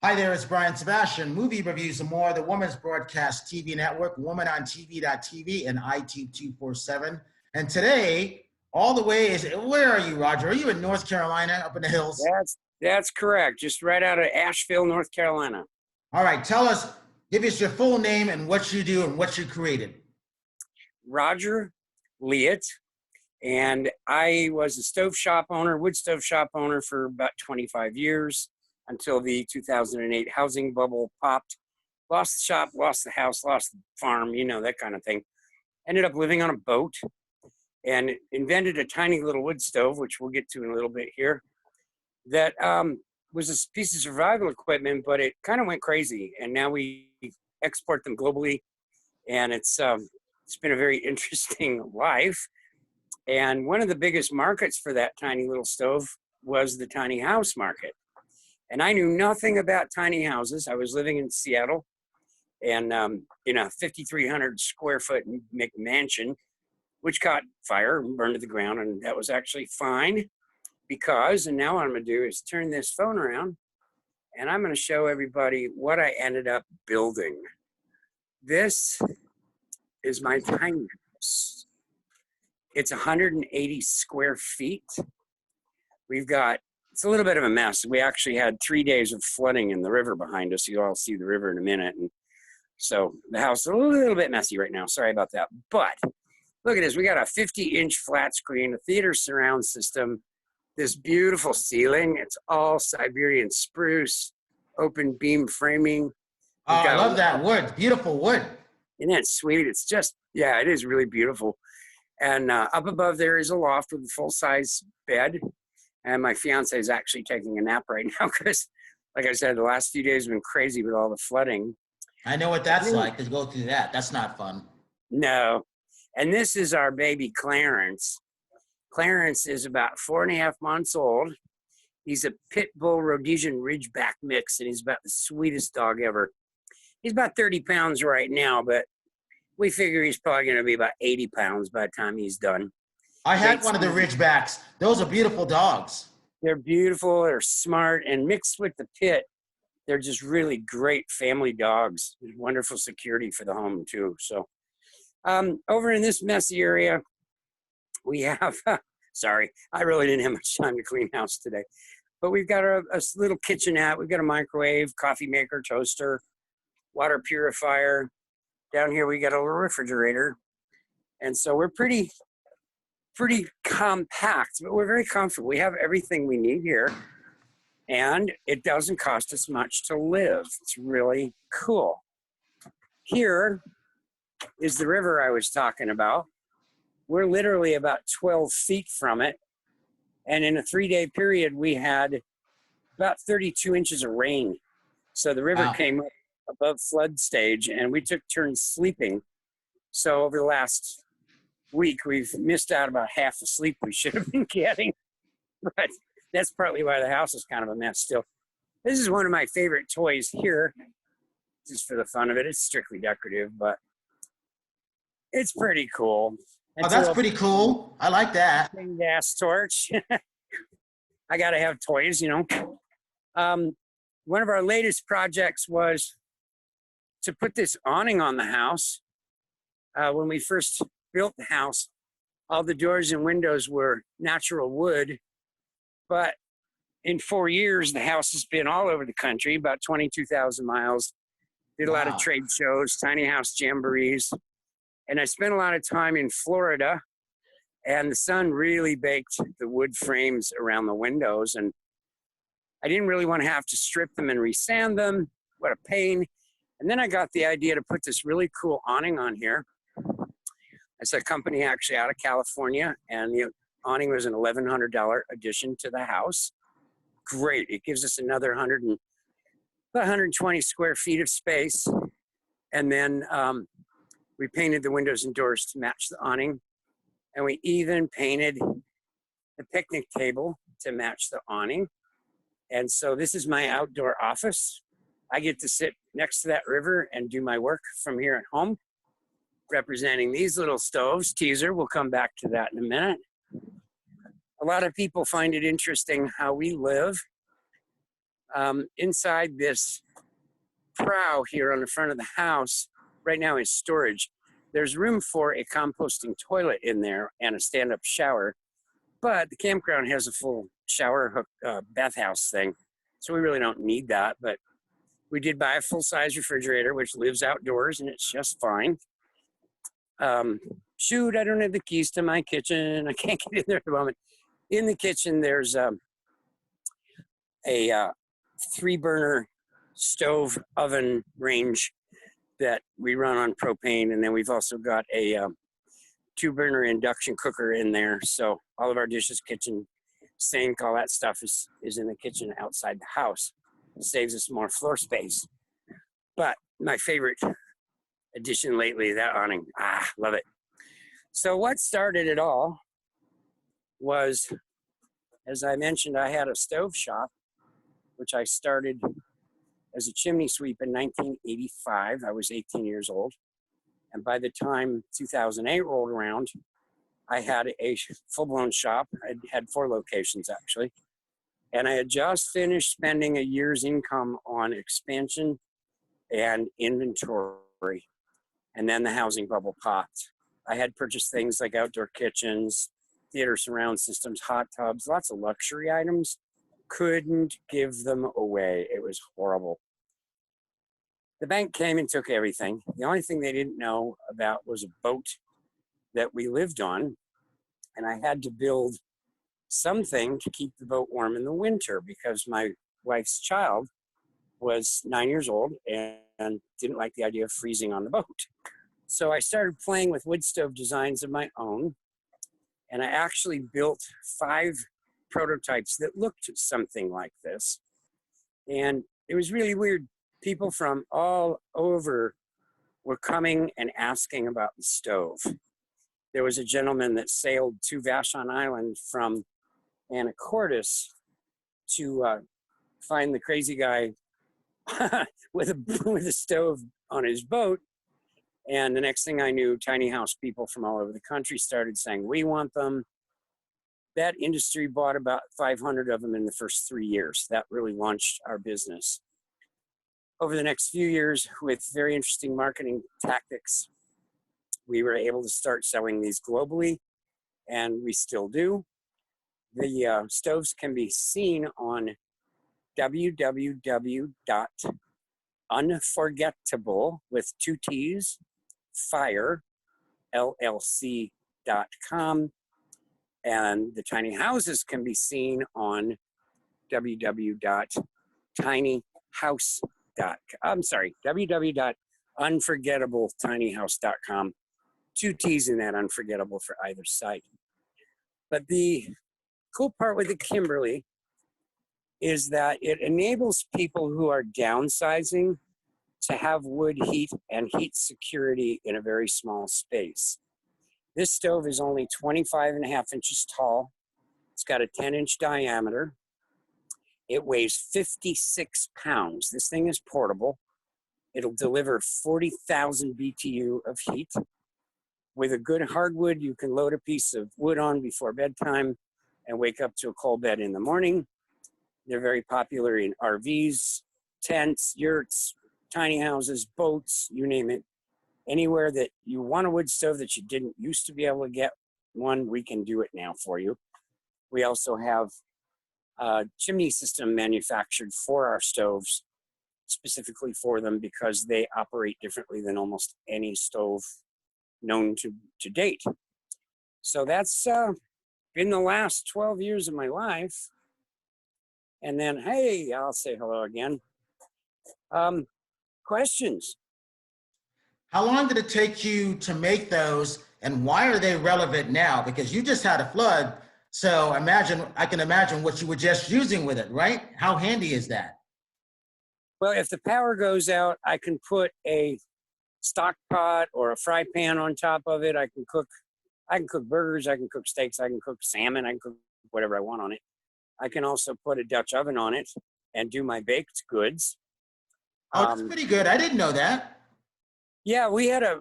Hi there, it's Brian Sebastian, Movie Reviews and More, the Women's Broadcast TV Network, womanontv.tv, and iTube 247. And today, all the way is, where are you, Roger? Are you in North Carolina, up in the hills? That's correct. Just right out of Asheville, North Carolina. All right, give us your full name and what you do and what you created. Roger Lehet, and I was a wood stove shop owner for about 25 years until the 2008 housing bubble popped. Lost the shop, lost the house, lost the farm, that kind of thing. Ended up living on a boat and invented a tiny little wood stove, which we'll get to in a little bit here, that was a piece of survival equipment, but it kind of went crazy. And now we export them globally, and it's been a very interesting life. And one of the biggest markets for that tiny little stove was the tiny house market. And I knew nothing about tiny houses. I was living in Seattle and in a 5,300 square foot McMansion, which caught fire and burned to the ground. And that was actually fine because, and now what I'm going to do is turn this phone around and I'm going to show everybody what I ended up building. This is my tiny house. It's 180 square feet. It's a little bit of a mess. We actually had 3 days of flooding in the river behind us. You'll all see the river in a minute. And so the house is a little bit messy right now. Sorry about that. But look at this. We got a 50-inch flat screen, a theater surround system, this beautiful ceiling. It's all Siberian spruce, open beam framing. Oh, I love that wood. Beautiful wood. Isn't that sweet? It's just, yeah, it is really beautiful. And up above there is a loft with a full-size bed. And my fiance is actually taking a nap right now because, like I said, the last few days have been crazy with all the flooding. I know what that's like to go through that. That's not fun. No. And this is our baby Clarence. Clarence is about 4.5 months old. He's a pit bull Rhodesian Ridgeback mix, and he's about the sweetest dog ever. He's about 30 pounds right now, but we figure he's probably going to be about 80 pounds by the time he's done. I had one of the Ridgebacks. Those are beautiful dogs. They're beautiful, they're smart, and mixed with the pit, they're just really great family dogs. Wonderful security for the home, too. So over in this messy area, we have, sorry, I really didn't have much time to clean house today. But we've got a little kitchenette. We've got a microwave, coffee maker, toaster, water purifier. Down here, we got a little refrigerator. And so we're pretty compact, but we're very comfortable. We have everything we need here, and it doesn't cost us much to live. It's really cool. Here is the river I was talking about. We're literally about 12 feet from it, and in a 3-day period, we had about 32 inches of rain. So the river came up above flood stage, and we took turns sleeping. So over the last week, we've missed out about half the sleep we should have been getting. But that's partly why the house is kind of a mess still. This is one of my favorite toys here, just for the fun of it. It's strictly decorative, but it's pretty cool. Oh, that's pretty cool. I like that. Gas torch. I got to have toys, One of our latest projects was to put this awning on the house. When we first built the house, all the doors and windows were natural wood, but in 4 years, the house has been all over the country, about 22,000 miles, did a lot of trade shows, tiny house jamborees, and I spent a lot of time in Florida, and the sun really baked the wood frames around the windows, and I didn't really want to have to strip them and resand them. What a pain. And then I got the idea to put this really cool awning on here. It's a company actually out of California, and the awning was an $1,100 addition to the house. Great. It gives us another 120 square feet of space. And then we painted the windows and doors to match the awning. And we even painted the picnic table to match the awning. And so this is my outdoor office. I get to sit next to that river and do my work from here at home, representing these little stoves. Teaser, we'll come back to that in a minute. A lot of people find it interesting how we live. Inside this prow here on the front of the house, right now is storage. There's room for a composting toilet in there and a stand-up shower, but the campground has a full shower bathhouse thing, so we really don't need that. But we did buy a full-size refrigerator, which lives outdoors, and it's just fine. Shoot, I don't have the keys to my kitchen. I can't get in there at the moment. In the kitchen, there's a 3-burner stove oven range that we run on propane, and then we've also got a 2-burner induction cooker in there. So all of our dishes, kitchen sink, all that stuff is in the kitchen outside the house. It saves us more floor space. But my favorite addition lately, that awning, love it. So what started it all was, as I mentioned, I had a stove shop, which I started as a chimney sweep in 1985. I was 18 years old. And by the time 2008 rolled around, I had a full-blown shop. I had 4 locations, actually. And I had just finished spending a year's income on expansion and inventory. And then the housing bubble popped. I had purchased things like outdoor kitchens, theater surround systems, hot tubs, lots of luxury items. Couldn't give them away. It was horrible. The bank came and took everything. The only thing they didn't know about was a boat that we lived on. And I had to build something to keep the boat warm in the winter because my wife's child was 9 years old and didn't like the idea of freezing on the boat. So I started playing with wood stove designs of my own. And I actually built 5 prototypes that looked something like this. And it was really weird. People from all over were coming and asking about the stove. There was a gentleman that sailed to Vashon Island from Anacortes to find the crazy guy with a stove on his boat. And the next thing I knew, tiny house people from all over the country started saying, we want them. That industry bought about 500 of them in the first 3 years. That really launched our business. Over the next few years, with very interesting marketing tactics, we were able to start selling these globally, and we still do. The stoves can be seen on www.unforgettable with 2 T's, fire, LLC.com. And the tiny houses can be seen on www.unforgettabletinihouse.com. 2 T's in that unforgettable for either site. But the cool part with the Kimberly is that it enables people who are downsizing to have wood heat and heat security in a very small space. This stove is only 25.5 inches tall. It's got a 10-inch diameter. It weighs 56 pounds. This thing is portable. It'll deliver 40,000 BTU of heat. With a good hardwood, you can load a piece of wood on before bedtime and wake up to a cold bed in the morning. They're very popular in RVs, tents, yurts, tiny houses, boats, you name it. Anywhere that you want a wood stove that you didn't used to be able to get one, we can do it now for you. We also have a chimney system manufactured for our stoves, specifically for them because they operate differently than almost any stove known to date. So that's been the last 12 years of my life. And then, hey, I'll say hello again. Questions? How long did it take you to make those, and why are they relevant now? Because you just had a flood, so I can imagine what you were just using with it, right? How handy is that? Well, if the power goes out, I can put a stock pot or a fry pan on top of it. I can cook burgers, I can cook steaks, I can cook salmon, I can cook whatever I want on it. I can also put a Dutch oven on it and do my baked goods. Oh, that's pretty good. I didn't know that. Yeah, we had a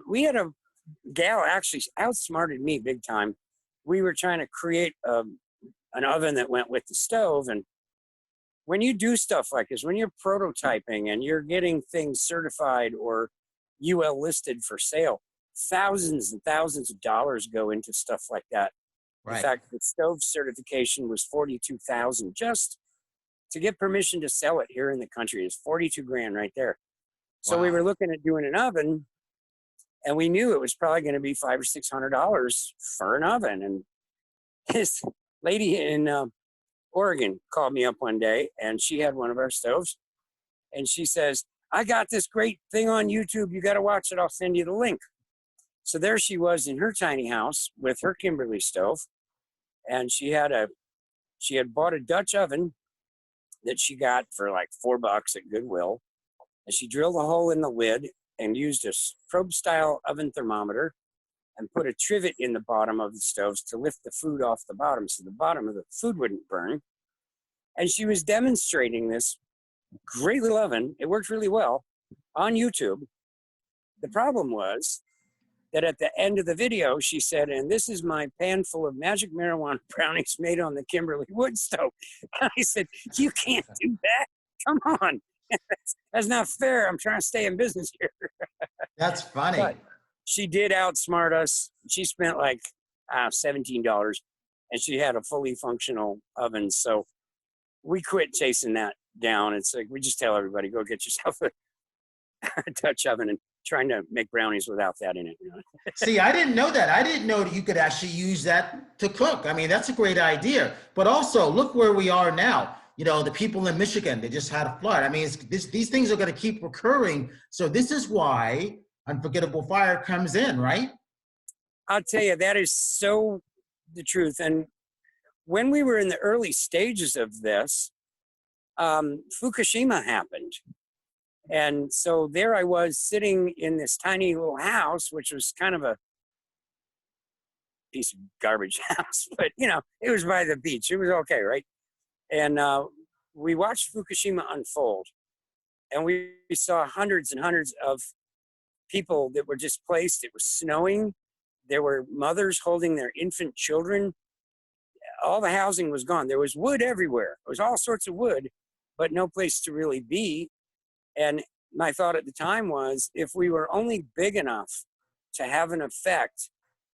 gal actually outsmarted me big time. We were trying to create an oven that went with the stove, and when you do stuff like this, when you're prototyping and you're getting things certified or UL listed for sale, thousands and thousands of dollars go into stuff like that. Right. In fact, the stove certification was $42,000 just to get permission to sell it here in the country. Is 42 grand right there. So Wow. we were looking at doing an oven, and we knew it was probably going to be $500 or $600 for an oven. And this lady in Oregon called me up one day, and she had one of our stoves, and she says, I got this great thing on YouTube. You got to watch it. I'll send you the link. So there she was in her tiny house with her Kimberly stove, and she had bought a Dutch oven that she got for like $4 at Goodwill, and she drilled a hole in the lid and used a probe-style oven thermometer and put a trivet in the bottom of the stoves to lift the food off the bottom so the bottom of the food wouldn't burn. And she was demonstrating this great little oven. It worked really well on YouTube. The problem was that at the end of the video, she said, and this is my pan full of magic marijuana brownies made on the Kimberly wood stove. And I said, you can't do that. Come on. That's not fair. I'm trying to stay in business here. That's funny. But she did outsmart us. She spent like $17, and she had a fully functional oven. So we quit chasing that down. It's like, we just tell everybody, go get yourself a Dutch oven and trying to make brownies without that in it. You know? See, I didn't know that. I didn't know that you could actually use that to cook. I mean, that's a great idea. But also, look where we are now. You know, the people in Michigan, they just had a flood. I mean, these things are going to keep recurring. So this is why Unforgettable Fire comes in, right? I'll tell you, that is so the truth. And when we were in the early stages of this, Fukushima happened. And so there I was sitting in this tiny little house, which was kind of a piece of garbage house, but you know, it was by the beach. It was okay, right? And we watched Fukushima unfold, and we saw hundreds and hundreds of people that were displaced. It was snowing. There were mothers holding their infant children. All the housing was gone. There was wood everywhere. There was all sorts of wood, but no place to really be. And my thought at the time was, if we were only big enough to have an effect,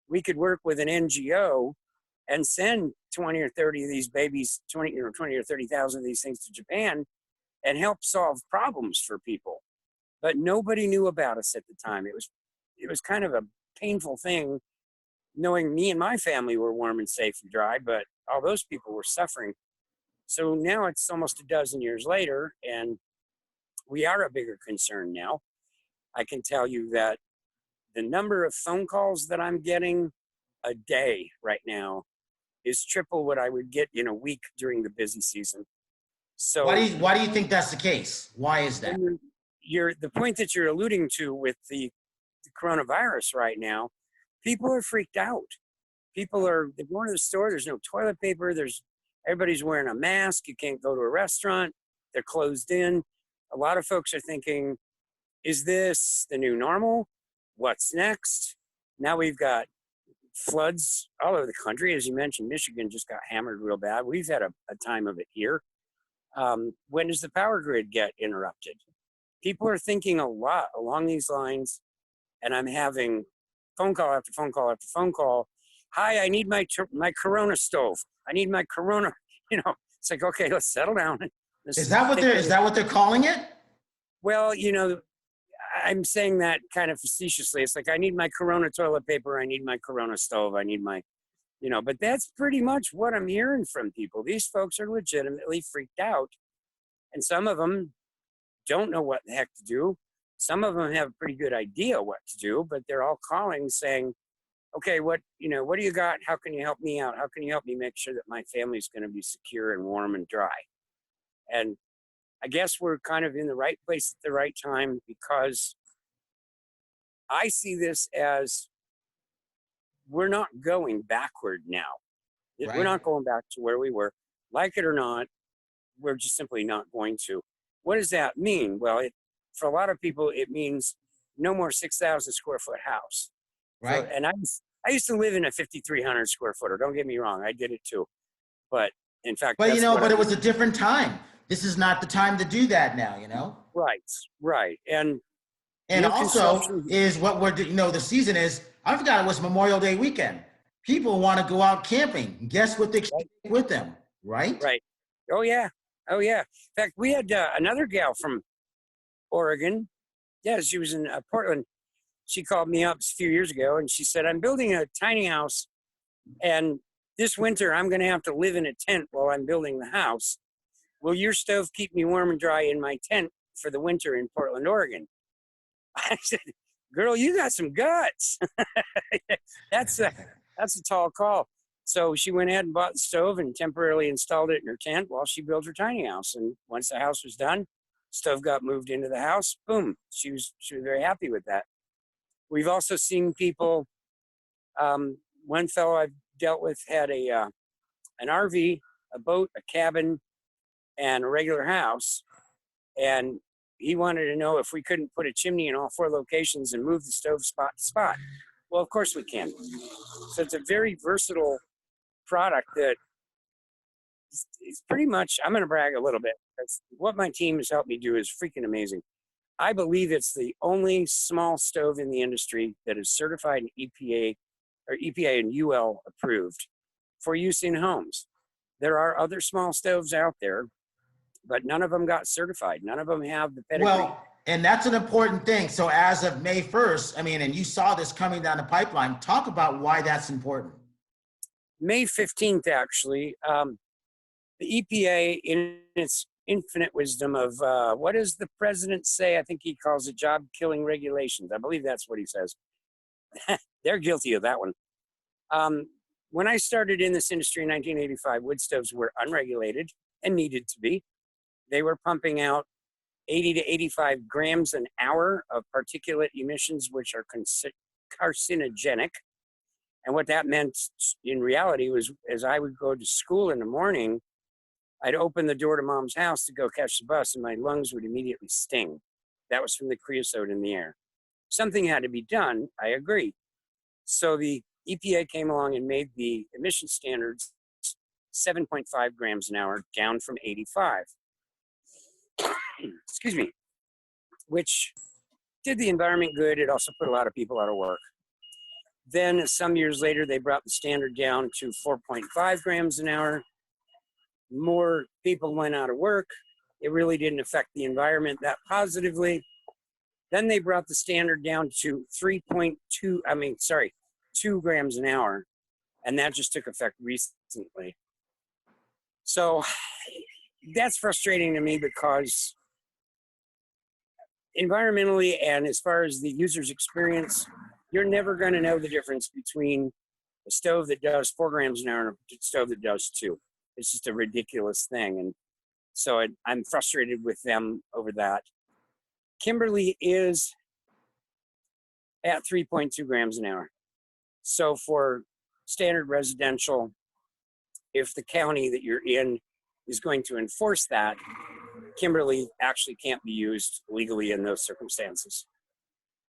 we could work with an NGO and send 20 or 30 of these babies, 20 or 30,000 of these things to Japan and help solve problems for people. But nobody knew about us at the time. It was kind of a painful thing knowing me and my family were warm and safe and dry, but all those people were suffering. So now it's almost a dozen years later, and we are a bigger concern now. I can tell you that the number of phone calls that I'm getting a day right now is triple what I would get in a week during the busy season. So why do you think that's the case? Why is that? The point that you're alluding to with the coronavirus right now, people are freaked out. They're going to the store, there's no toilet paper, everybody's wearing a mask, you can't go to a restaurant, they're closed in. A lot of folks are thinking, is this the new normal? What's next? Now we've got floods all over the country. As you mentioned, Michigan just got hammered real bad. We've had a time of it here. When does the power grid get interrupted? People are thinking a lot along these lines, and I'm having phone call after phone call after phone call. Hi, I need my Corona stove. I need my Corona. You know, it's like, okay, let's settle down. Is that what they're calling it? Well, you know, I'm saying that kind of facetiously. It's like, I need my Corona toilet paper. I need my Corona stove. I need my, you know, but that's pretty much what I'm hearing from people. These folks are legitimately freaked out. And some of them don't know what the heck to do. Some of them have a pretty good idea what to do, but they're all calling saying, okay, what do you got? How can you help me out? How can you help me make sure that my family's going to be secure and warm and dry? And I guess we're kind of in the right place at the right time, because I see this as we're not going backward now. Right. We're not going back to where we were. Like it or not, we're just simply not going to. What does that mean? Well, for a lot of people, it means no more 6,000 square foot house. Right. So, and I used to live in a 5,300 square footer. Don't get me wrong. I did it too. But in fact, but it was a different time. this is not the time to do that now, you know? Right, right. And And new also construction, is what we're, the season is, I forgot it was Memorial Day weekend. People want to go out camping. Guess what they take right, with them, right? right. Oh, yeah. Oh, yeah. In fact, we had another gal from Oregon. Yeah, she was in Portland. She called me up a few years ago and she said, I'm building a tiny house, and this winter I'm going to have to live in a tent while I'm building the house. Will your stove keep me warm and dry in my tent for the winter in Portland, Oregon? I said, girl, you got some guts. that's a tall call. So she went ahead and bought the stove and temporarily installed it in her tent while she built her tiny house. And once the house was done, stove got moved into the house. Boom. She was very happy with that. We've also seen people. One fellow I've dealt with had an RV, a boat, a cabin, and a regular house, and he wanted to know if we couldn't put a chimney in all 4 locations and move the stove spot to spot. Well, of course we can. So it's a very versatile product that is pretty much, I'm going to brag a little bit. That's what my team has helped me do is freaking amazing. I believe it's the only small stove in the industry that is certified in EPA and UL approved for use in homes. There are other small stoves out there, but none of them got certified. None of them have the pedigree. Well, and that's an important thing. So as of May 1st, I mean, and you saw this coming down the pipeline, talk about why that's important. May 15th, actually, the EPA, in its infinite wisdom of what does the president say? I think he calls it job-killing regulations. I believe that's what he says. They're guilty of that one. When I started in this industry in 1985, wood stoves were unregulated and needed to be. They were pumping out 80 to 85 grams an hour of particulate emissions, which are carcinogenic. And what that meant in reality was, as I would go to school in the morning, I'd open the door to mom's house to go catch the bus, and my lungs would immediately sting. That was from the creosote in the air. Something had to be done, I agree. So the EPA came along and made the emission standards 7.5 grams an hour, down from 85. Excuse me, which did the environment good. It also put a lot of people out of work. Then some years later, they brought the standard down to 4.5 grams an hour. More people went out of work. It really didn't affect the environment that positively. Then they brought the standard down to 2 grams an hour. And that just took effect recently. So that's frustrating to me because environmentally and as far as the user's experience, you're never going to know the difference between a stove that does 4 grams an hour and a stove that does 2. It's just a ridiculous thing. And so I'm frustrated with them over that. Kimberly is at 3.2 grams an hour. So for standard residential, if the county that you're in is going to enforce that, Kimberly actually can't be used legally in those circumstances.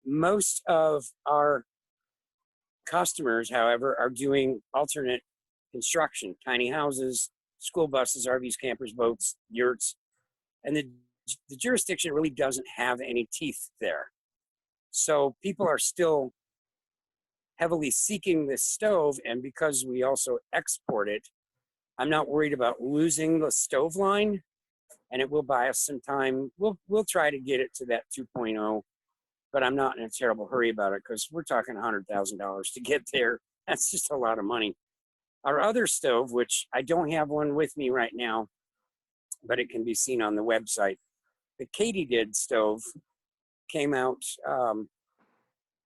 Most of our customers, however, are doing alternate construction, tiny houses, school buses, RVs, campers, boats, yurts, and the jurisdiction really doesn't have any teeth there. So people are still heavily seeking this stove, and because we also export it, I'm not worried about losing the stove line, and it will buy us some time. We'll try to get it to that 2.0, but I'm not in a terrible hurry about it because we're talking $100,000 to get there. That's just a lot of money. Our other stove, which I don't have one with me right now, but it can be seen on the website, the Katydid stove came out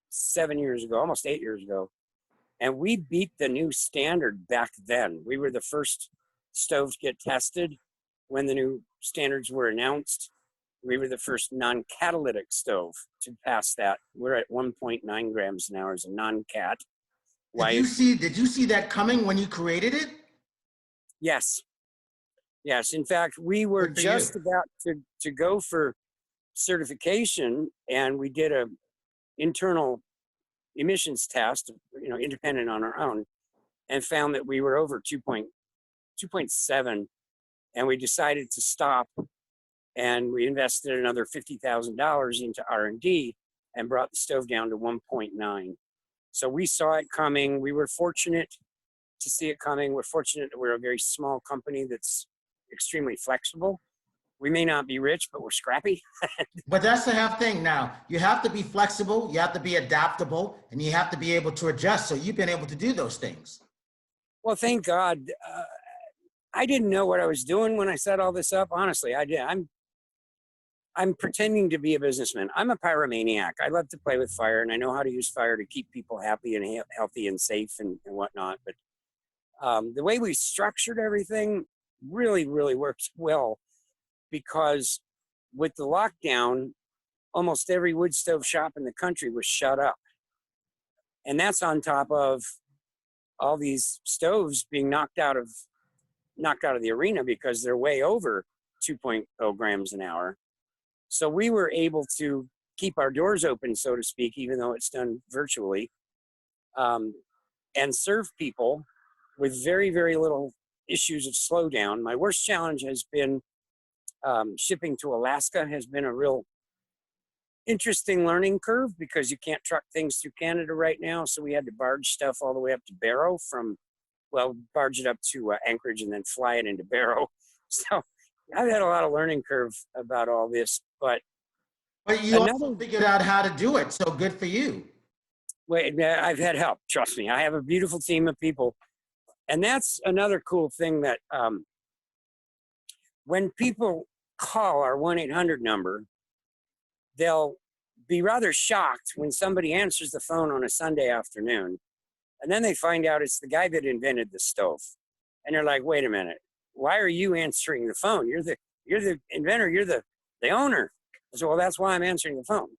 7 years ago, almost 8 years ago. And we beat the new standard back then. We were the first stove to get tested when the new standards were announced. We were the first non-catalytic stove to pass that. We're at 1.9 grams an hour as a non-cat. Did you see that coming when you created it? Yes. Yes. In fact, we were just about to go for certification, and we did a internal emissions test, independent on our own, and found that we were over 2.7 And we decided to stop, and we invested another $50,000 into R&D and brought the stove down to 1.9. So we saw it coming. We were fortunate to see it coming. We're fortunate that we're a very small company that's extremely flexible. We may not be rich, but we're scrappy. But that's the half thing now. You have to be flexible, you have to be adaptable, and you have to be able to adjust. So you've been able to do those things. Well, thank God. I didn't know what I was doing when I set all this up. Honestly, I did. I'm pretending to be a businessman. I'm a pyromaniac. I love to play with fire, and I know how to use fire to keep people happy and healthy and safe and whatnot. But the way we structured everything really, really works well, because with the lockdown, almost every wood stove shop in the country was shut up. And that's on top of all these stoves being knocked out of the arena because they're way over 2.0 grams an hour. So we were able to keep our doors open, so to speak, even though it's done virtually, and serve people with very, very little issues of slowdown. My worst challenge has been shipping to Alaska. Has been a real interesting learning curve because you can't truck things through Canada right now. So we had to barge stuff all the way up to Barrow barge it up to Anchorage and then fly it into Barrow. So I've had a lot of learning curve about all this, but you also figured out how to do it. So good for you. Wait, I've had help. Trust me. I have a beautiful team of people. And that's another cool thing that when people call our 1-800 number, they'll be rather shocked when somebody answers the phone on a Sunday afternoon. And then they find out it's the guy that invented the stove. And they're like, wait a minute, why are you answering the phone? You're the inventor, you're the owner. I said, well, that's why I'm answering the phone.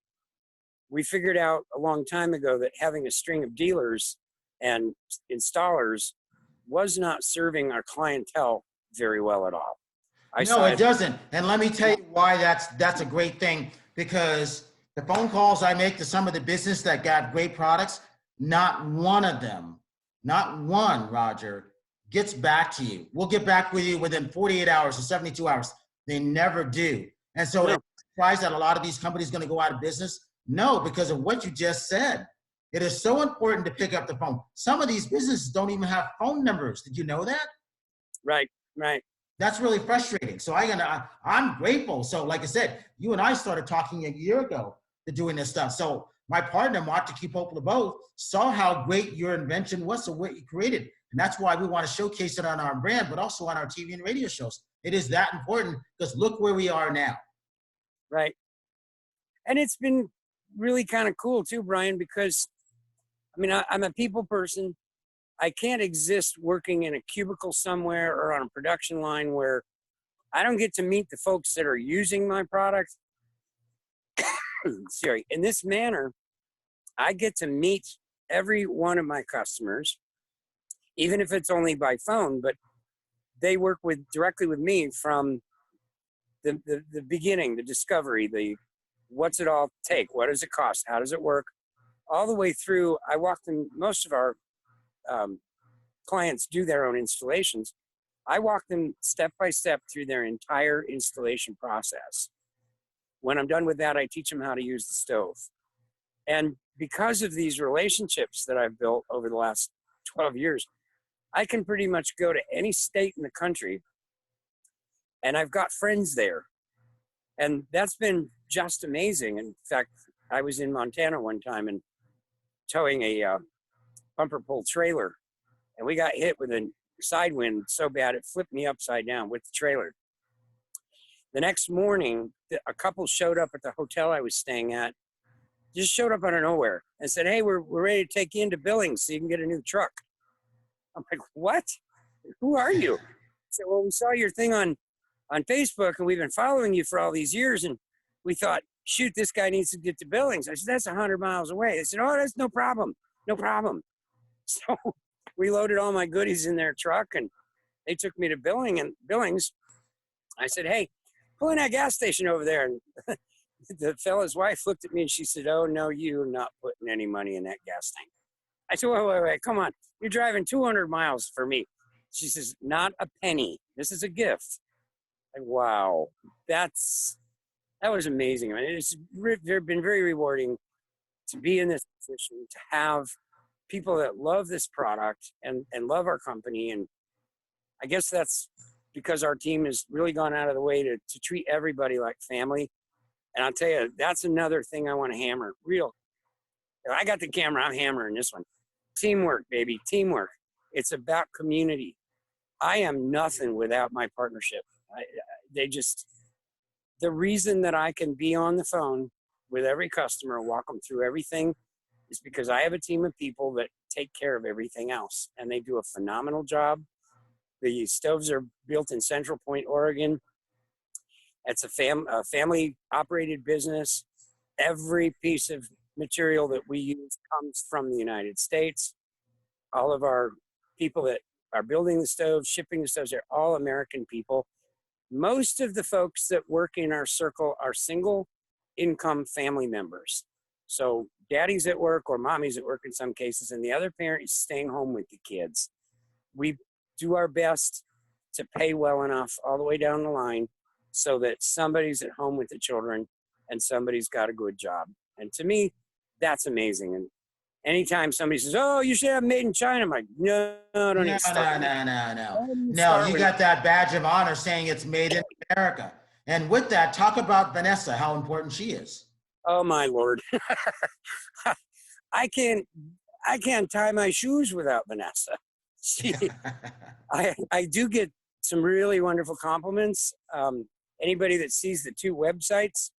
We figured out a long time ago that having a string of dealers and installers was not serving our clientele very well at all. No, it doesn't. And let me tell you why that's a great thing, because the phone calls I make to some of the business that got great products, not one of them, not one, Roger, gets back to you. We'll get back with you within 48 hours or 72 hours. They never do. And so I'm surprised that a lot of these companies are going to go out of business. No, because of what you just said. It is so important to pick up the phone. Some of these businesses don't even have phone numbers. Did you know that? Right. That's really frustrating. So I'm grateful. So like I said, you and I started talking a year ago to doing this stuff. So my partner, Mark, to keep hope of both, saw how great your invention was, so what you created. And that's why we want to showcase it on our brand, but also on our TV and radio shows. It is that important, because look where we are now. Right. And it's been really kind of cool too, Brian, because I mean, I'm a people person. I can't exist working in a cubicle somewhere or on a production line where I don't get to meet the folks that are using my product. Sorry. In this manner, I get to meet every one of my customers, even if it's only by phone, but they work directly with me from the beginning, the discovery, what's it all take? What does it cost? How does it work? All the way through. I walk them, most of our clients do their own installations. I walk them step by step through their entire installation process. When I'm done with that, I teach them how to use the stove. And because of these relationships that I've built over the last 12 years, I can pretty much go to any state in the country and I've got friends there. And that's been just amazing. In fact, I was in Montana one time and towing a bumper pull trailer, and we got hit with a side wind so bad it flipped me upside down with the trailer. The next morning, a couple showed up at the hotel I was staying at, just showed up out of nowhere and said, hey, we're ready to take you into Billings so you can get a new truck. I'm like, what? Who are you? I said, well, we saw your thing on Facebook and we've been following you for all these years, and we thought, shoot, this guy needs to get to Billings. I said, that's 100 miles away. They said, oh, that's no problem. So we loaded all my goodies in their truck and they took me to Billings. I said, hey, pull in that gas station over there. And the fella's wife looked at me and she said, oh, no, you're not putting any money in that gas tank. I said, wait, come on. You're driving 200 miles for me. She says, not a penny. This is a gift. Like, wow, that was amazing. I mean, it's been very rewarding to be in this position, to have people that love this product and love our company. And I guess that's because our team has really gone out of the way to treat everybody like family. And I'll tell you, that's another thing I want to hammer. I got the camera, I'm hammering this one. Teamwork, baby, teamwork. It's about community. I am nothing without my partnership. The reason that I can be on the phone with every customer, walk them through everything, is because I have a team of people that take care of everything else. And they do a phenomenal job. The stoves are built in Central Point, Oregon. It's a family operated business. Every piece of material that we use comes from the United States. All of our people that are building the stoves, shipping the stoves, they're all American people. Most of the folks that work in our circle are single income family members. So daddy's at work or mommy's at work in some cases, and the other parent is staying home with the kids. We do our best to pay well enough all the way down the line so that somebody's at home with the children and somebody's got a good job. And to me, that's amazing. And anytime somebody says, "Oh, you should have made in China," I'm like, no, don't even start. No, you got that badge of honor saying it's made in America. And with that, talk about Vanessa, how important she is. Oh my Lord. I can't tie my shoes without Vanessa. I do get some really wonderful compliments. Anybody that sees the two websites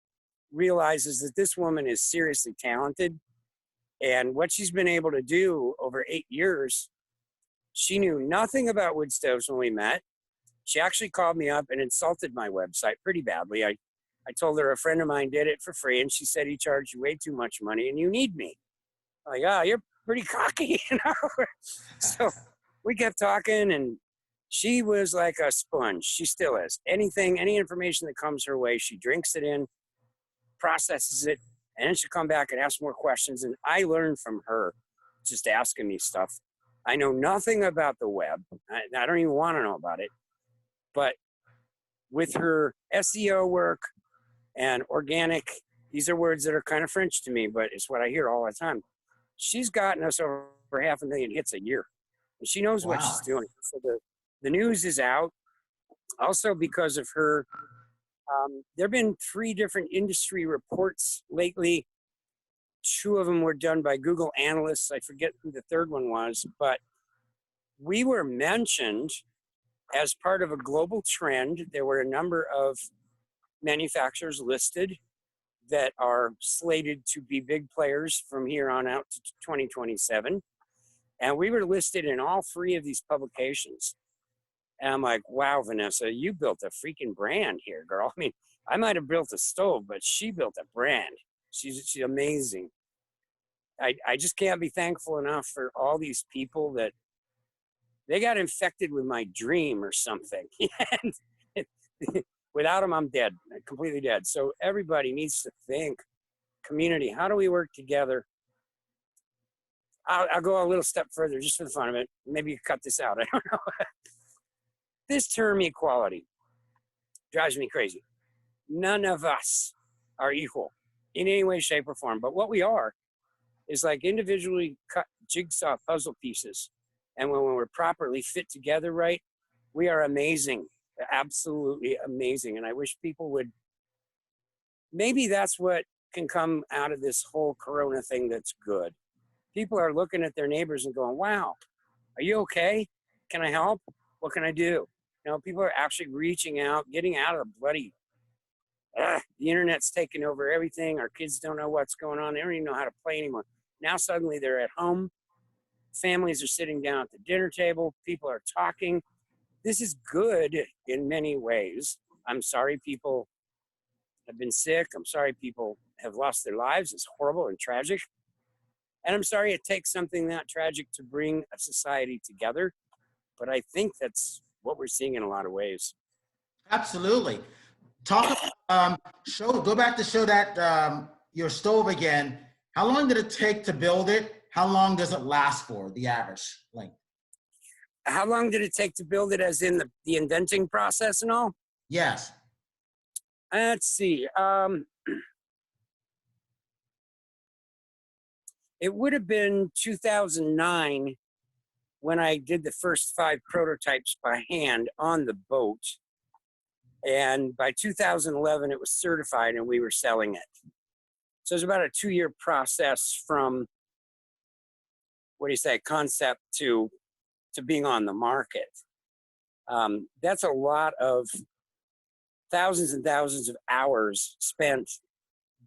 realizes that this woman is seriously talented. And what she's been able to do over 8 years, she knew nothing about wood stoves when we met. She actually called me up and insulted my website pretty badly. I told her a friend of mine did it for free, and she said he charged you way too much money and you need me. I'm like, oh, you're pretty cocky, you know? So we kept talking, and she was like a sponge. She still is. Any information that comes her way, she drinks it in, processes it, and then she'll come back and ask more questions. And I learned from her just asking me stuff. I know nothing about the web. I don't even want to know about it. But with her SEO work and organic, these are words that are kind of French to me, but it's what I hear all the time. She's gotten us over 500,000 hits a year. And she knows what she's doing. So the news is out. Also because of her, there have been 3 different industry reports lately. 2 of them were done by Google analysts. I forget who the third one was, but we were mentioned as part of a global trend. There were a number of manufacturers listed that are slated to be big players from here on out to 2027. And we were listed in all 3 of these publications. And I'm like, wow, Vanessa, you built a freaking brand here, girl. I mean, I might have built a stove, but she built a brand. She's amazing. I just can't be thankful enough for all these people that they got infected with my dream or something. Without them, I'm dead, completely dead. So everybody needs to think, community, how do we work together? I'll go a little step further just for the fun of it. Maybe you cut this out, I don't know. This term equality drives me crazy. None of us are equal in any way, shape, or form. But what we are is like individually cut jigsaw puzzle pieces. And when we're properly fit together right, we are amazing, absolutely amazing. And I wish people would, maybe that's what can come out of this whole Corona thing that's good. People are looking at their neighbors and going, wow, are you okay? Can I help? What can I do? You know, people are actually reaching out, getting out of the bloody, the internet's taking over everything. Our kids don't know what's going on. They don't even know how to play anymore. Now suddenly they're at home. Families are sitting down at the dinner table. People are talking. This is good in many ways. I'm sorry people have been sick. I'm sorry people have lost their lives. It's horrible and tragic. And I'm sorry it takes something that tragic to bring a society together. But I think that's what we're seeing in a lot of ways. Absolutely. Talk go back to show that your stove again. How long did it take to build it? How long does it last for, the average length? How long did it take to build it, as in the inventing process and all? Yes. Let's see. It would have been 2009 when I did the first 5 prototypes by hand on the boat. And by 2011, it was certified and we were selling it. So it was about a 2-year process from, concept to being on the market. That's a lot of thousands and thousands of hours spent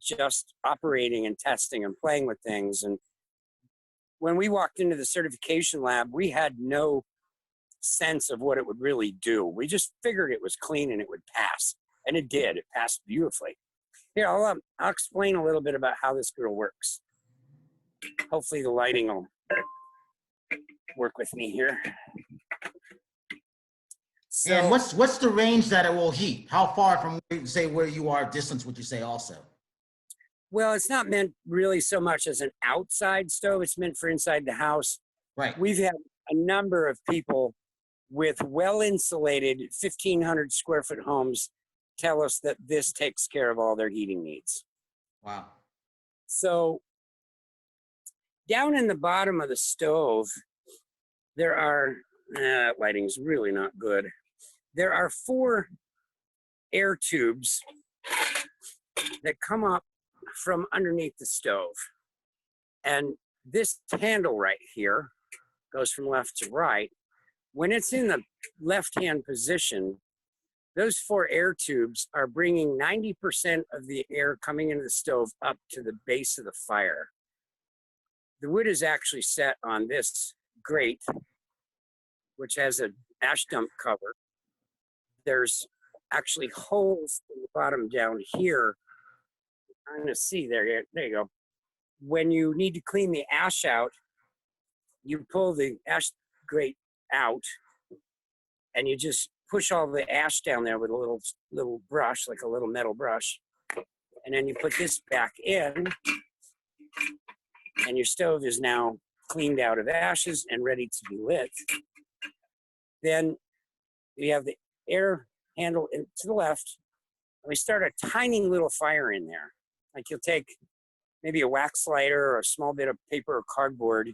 just operating and testing and playing with things. And when we walked into the certification lab, we had no sense of what it would really do. We just figured it was clean and it would pass. And it did. It passed beautifully. Here, I'll explain a little bit about how this grill works. Hopefully the lighting will work with me here. So, And what's the range that it will heat? How far from, say, where you are, distance would you say also? well, it's not meant really so much as an outside stove. It's meant for inside the house. Right. We've had a number of people with well-insulated 1,500 square foot homes tell us that this takes care of all their heating needs. Wow. So down in the bottom of the stove, there are, lighting's really not good. There are 4 air tubes that come up from underneath the stove. And this handle right here goes from left to right. When it's in the left-hand position, those 4 air tubes are bringing 90% of the air coming into the stove up to the base of the fire. The wood is actually set on this grate, which has an ash dump cover. There's actually holes in the bottom down here. I'm going to see there you go. When you need to clean the ash out, you pull the ash grate out and you just push all the ash down there with a little brush, like a little metal brush. And then you put this back in and your stove is now cleaned out of ashes and ready to be lit. Then you have the air handle to the left, and we start a tiny little fire in there. Like you'll take maybe a wax lighter or a small bit of paper or cardboard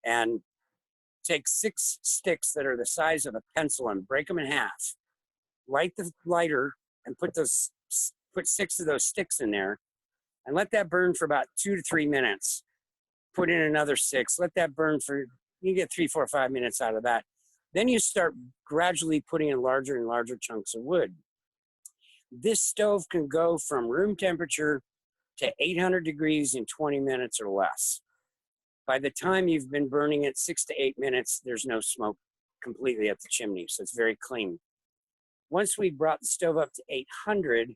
and take 6 sticks that are the size of a pencil and break them in half. Light the lighter and put 6 of those sticks in there and let that burn for about 2 to 3 minutes. Put in another 6, let that burn for, you get 3, 4, 5 minutes out of that. Then you start gradually putting in larger and larger chunks of wood. This stove can go from room temperature to 800 degrees in 20 minutes or less. By the time you've been burning it 6 to 8 minutes, there's no smoke completely at the chimney, so it's very clean. Once we brought the stove up to 800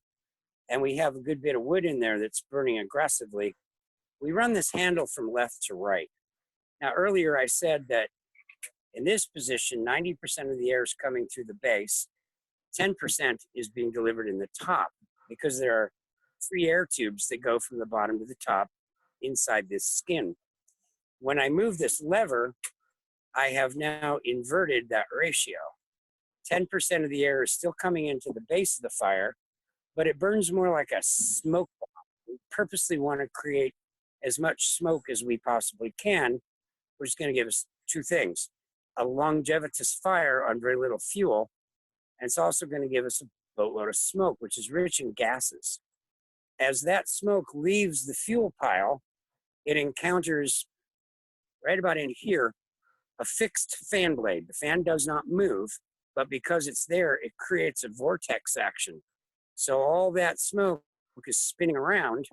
and we have a good bit of wood in there that's burning aggressively, we run this handle from left to right. Now, earlier I said that in this position, 90% of the air is coming through the base, 10% is being delivered in the top because there are 3 air tubes that go from the bottom to the top inside this skin. When I move this lever, I have now inverted that ratio. 10% of the air is still coming into the base of the fire, but it burns more like a smoke bomb. We purposely want to create as much smoke as we possibly can, which is going to give us 2 things. A longevitous fire on very little fuel, and it's also going to give us a boatload of smoke, which is rich in gases. As that smoke leaves the fuel pile, it encounters, right about in here, a fixed fan blade. The fan does not move, but because it's there, it creates a vortex action. So all that smoke is spinning around.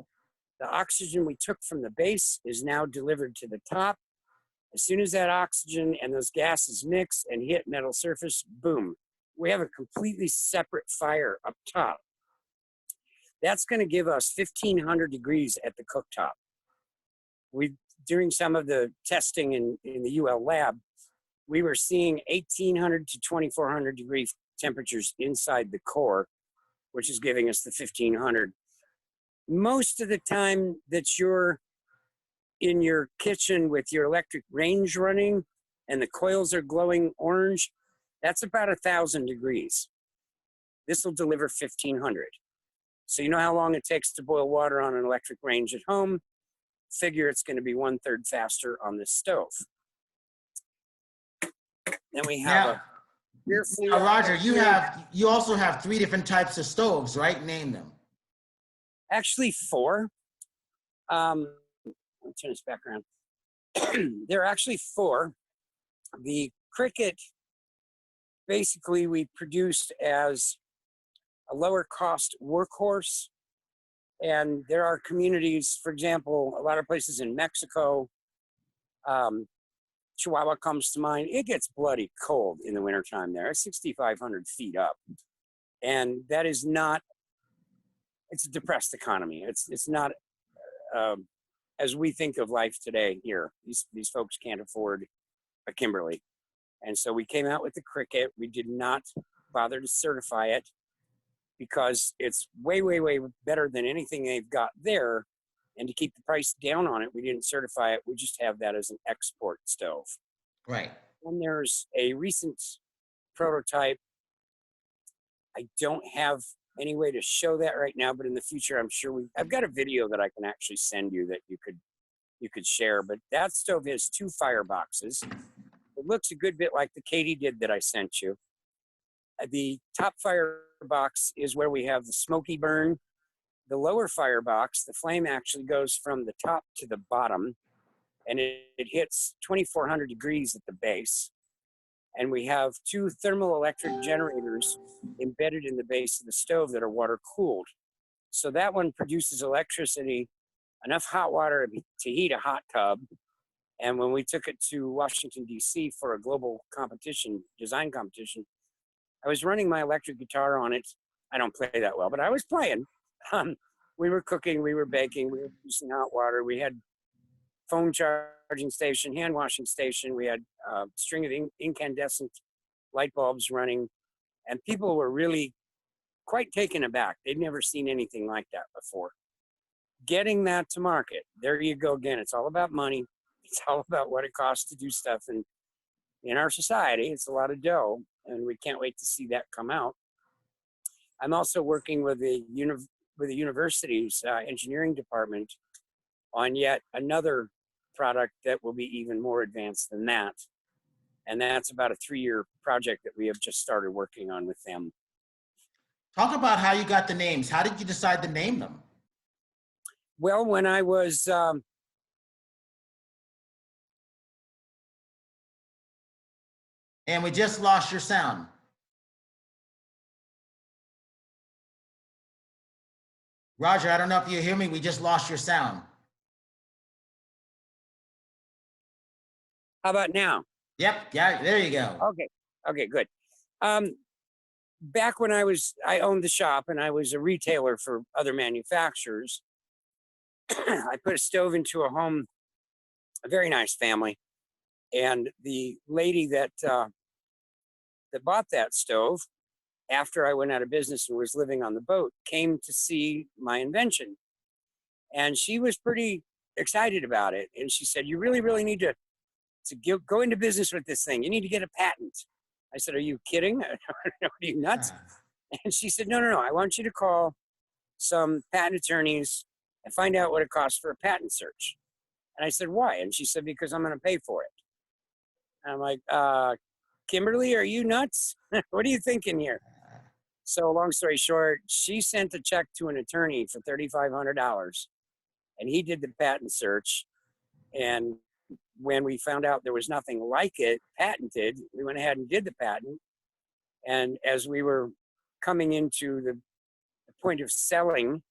The oxygen we took from the base is now delivered to the top. As soon as that oxygen and those gases mix and hit metal surface, boom, we have a completely separate fire up top. That's going to give us 1,500 degrees at the cooktop. During some of the testing in the UL lab, we were seeing 1,800 to 2,400 degree temperatures inside the core, which is giving us the 1,500. Most of the time that you're in your kitchen with your electric range running and the coils are glowing orange, that's about 1,000 degrees. This will deliver 1,500. So you know how long it takes to boil water on an electric range at home? Figure it's going to be 1/3 faster on this stove. Then we have now, Roger, you also have 3 different types of stoves, right? Name them. Actually 4. Let me turn this back around. There are actually 4. The Cricket, basically we produced as a lower cost workhorse. And there are communities, for example, a lot of places in Mexico, Chihuahua comes to mind. It gets bloody cold in the wintertime there. It's 6,500 feet up. And that is not, it's a depressed economy. It's not as we think of life today here. These folks can't afford a Kimberly. And so we came out with the Cricket. We did not bother to certify it because it's way, way, way better than anything they've got there. And to keep the price down on it, we didn't certify it. We just have that as an export stove. Right. And there's a recent prototype. I don't have any way to show that right now, but in the future, I'm sure I've got a video that I can actually send you that you could share. But that stove has 2 fireboxes. It looks a good bit like the Katydid that I sent you. The top firebox is where we have the smoky burn. The lower firebox, the flame actually goes from the top to the bottom, and it hits 2,400 degrees at the base. And we have 2 thermal electric generators embedded in the base of the stove that are water cooled. So that one produces electricity, enough hot water to heat a hot tub. And when we took it to Washington, D.C. for a global competition, design competition, I was running my electric guitar on it. I don't play that well, but I was playing. We were cooking, we were baking, we were producing hot water. We had phone charging station, hand washing station. We had a string of incandescent light bulbs running. And people were really quite taken aback. They'd never seen anything like that before. Getting that to market, there you go again. It's all about money. It's all about what it costs to do stuff. And in our society, it's a lot of dough, and we can't wait to see that come out. I'm also working with the university's engineering department on yet another product that will be even more advanced than that. And that's about a 3-year project that we have just started working on with them. Talk about how you got the names. How did you decide to name them? Well, when I was and we just lost your sound. Roger, I don't know if you hear me. We just lost your sound. How about now? Yep. Yeah. There you go. Okay. Okay. Good. Back when I owned the shop and I was a retailer for other manufacturers, I put a stove into a home, a very nice family, and the lady that bought that stove, after I went out of business and was living on the boat, came to see my invention. And she was pretty excited about it. And she said, you really, really need to go into business with this thing. You need to get a patent. I said, are you kidding? Are you nuts? And she said, no. I want you to call some patent attorneys and find out what it costs for a patent search. And I said, why? And she said, because I'm going to pay for it. And I'm like, Kimberly, are you nuts? What are you thinking here? So long story short, she sent a check to an attorney for $3,500, and he did the patent search. And when we found out there was nothing like it patented, we went ahead and did the patent. And as we were coming into the point of selling,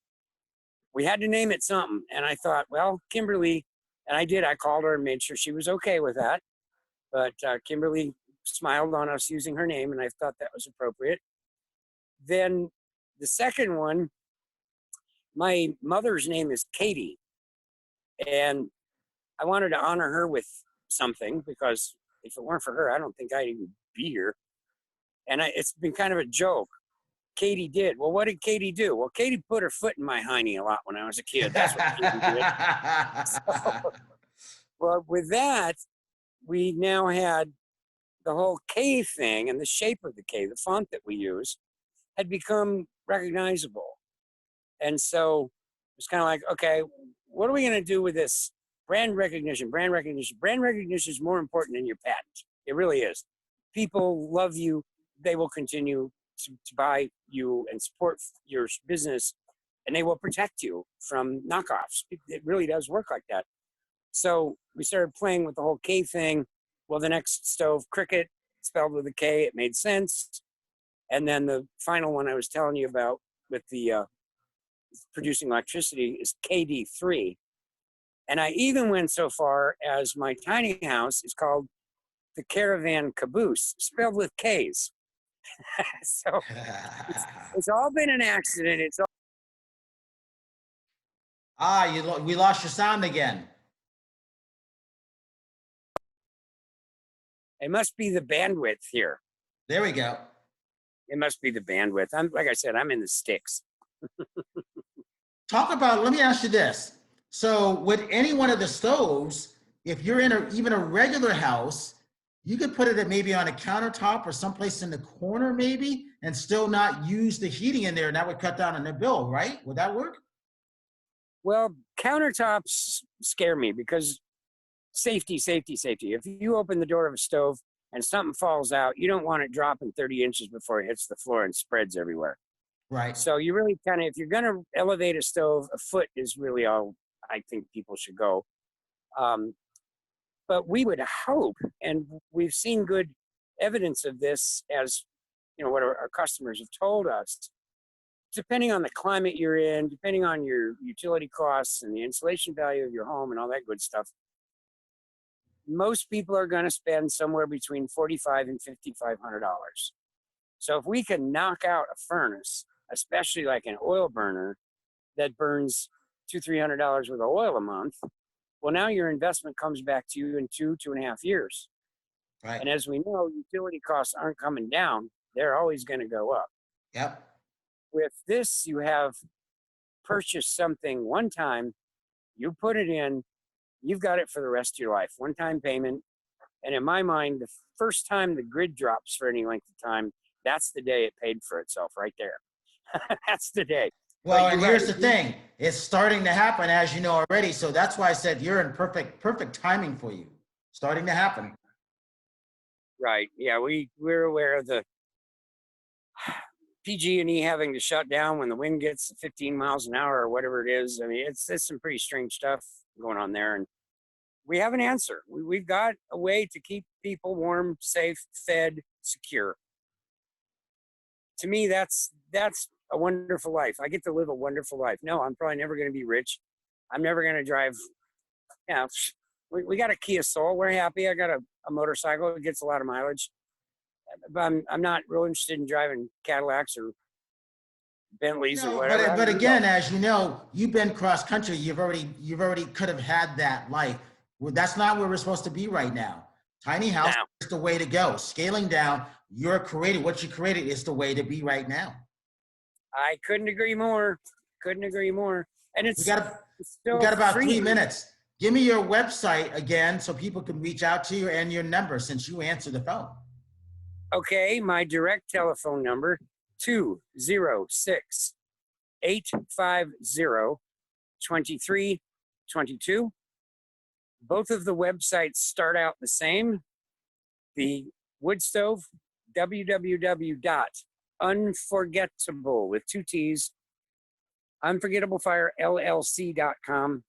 we had to name it something. And I thought, well, Kimberly, and I called her and made sure she was okay with that. But Kimberly smiled on us using her name, and I thought that was appropriate. Then the second one, my mother's name is Katie, and I wanted to honor her with something, because if it weren't for her, I don't think I'd even be here. And it's been kind of a joke. Katydid. Well, what did Katie do? Well, Katie put her foot in my hiney a lot when I was a kid. That's what Katie did. So, well, with that, we now had the whole K thing and the shape of the K, the font that we use, had become recognizable. And so it's kind of like, okay, what are we going to do with this brand recognition? Brand recognition is more important than your patent. It really is. People love you. They will continue to buy you and support your business, and they will protect you from knockoffs. It really does work like that. So we started playing with the whole K thing. Well, the next stove, Cricket, spelled with a K, it made sense. And then the final one I was telling you about with the producing electricity is KD3. And I even went so far as my tiny house is called the Caravan Caboose, spelled with K's. So it's all been an accident. It's all we lost your sound again. It must be the bandwidth here. There we go. It must be the bandwidth. Like I said, I'm in the sticks. Let me ask you this. So with any one of the stoves, if you're in even a regular house, you could put it maybe on a countertop or someplace in the corner maybe, and still not use the heating in there. And that would cut down on the bill, right? Would that work? Well, countertops scare me because safety. If you open the door of a stove and something falls out, you don't want it dropping 30 inches before it hits the floor and spreads everywhere. Right. So you really kind of, if you're going to elevate a stove, a foot is really all I think people should go. But we would hope, and we've seen good evidence of this as, what our customers have told us, depending on the climate you're in, depending on your utility costs and the insulation value of your home and all that good stuff, most people are going to spend somewhere between $4,500 and $5,500. So if we can knock out a furnace, especially like an oil burner that burns $200-300 worth of oil a month, well, now your investment comes back to you in 2.5 years. Right. And as we know, utility costs aren't coming down. They're always going to go up. Yep. With this, you have purchased something one time, you put it in, you've got it for the rest of your life. One-time payment. And in my mind, the first time the grid drops for any length of time, that's the day it paid for itself right there. That's the day. Well, and here's the thing. It's starting to happen, as you know already. So that's why I said you're in perfect timing for you. Starting to happen. Right. Yeah, we're aware of the PG&E having to shut down when the wind gets 15 miles an hour or whatever it is. I mean, it's some pretty strange stuff going on there. And we have an answer. We've got a way to keep people warm, safe, fed, secure. To me, that's a wonderful life. I get to live a wonderful life. No, I'm probably never going to be rich. I'm never going to drive. We got a Kia Soul. We're happy. I got a motorcycle. It gets a lot of mileage. But I'm not real interested in driving Cadillacs or Bentleys or whatever. But again, as you know, you've been cross country. You've already could have had that life. Well, that's not where we're supposed to be right now. Tiny house is the way to go. Scaling down, what you created is the way to be right now. I couldn't agree more. And it's we got about 3 minutes. Give me your website again so people can reach out to you and your number since you answer the phone. Okay, my direct telephone number, 206-850-2322. Both of the websites start out the same. The wood stove, www.unforgettable with 2 T's, unforgettableFireLLC.com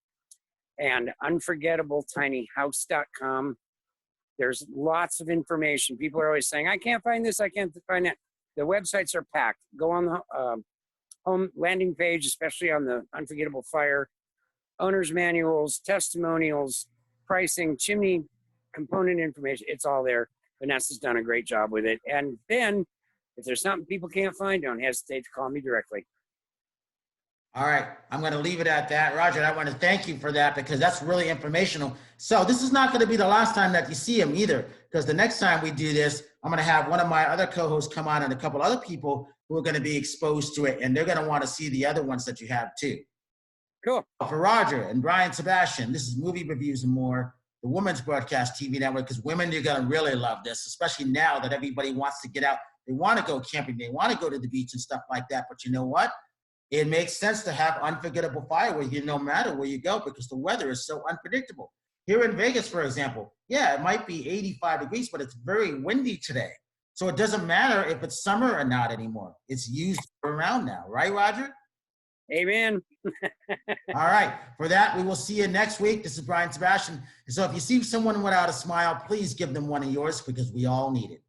and unforgettabletinyhouse.com. There's lots of information. People are always saying, I can't find this, I can't find that. The websites are packed. Go on the home landing page, especially on the Unforgettable Fire, owner's manuals, testimonials, pricing, chimney component information. It's all there. Vanessa's done a great job with it. And then if there's something people can't find, don't hesitate to call me directly. All right, I'm going to leave it at that. Roger, I want to thank you for that because that's really informational. So this is not going to be the last time that you see him either, because the next time we do this, I'm going to have one of my other co-hosts come on and a couple other people who are going to be exposed to it, and they're going to want to see the other ones that you have too. Cool. For Roger and Brian Sebastian, this is Movie Reviews and More, the Women's Broadcast TV Network, because women, you're going to really love this, especially now that everybody wants to get out They want to go camping. They want to go to the beach and stuff like that. But you know what? It makes sense to have Unforgettable Fire where you, no matter where you go, because the weather is so unpredictable. Here in Vegas, for example, yeah, it might be 85 degrees, but it's very windy today. So it doesn't matter if it's summer or not anymore. It's used around now, right, Roger? Amen. All right. For that, we will see you next week. This is Brian Sebastian. And so if you see someone without a smile, please give them one of yours because we all need it.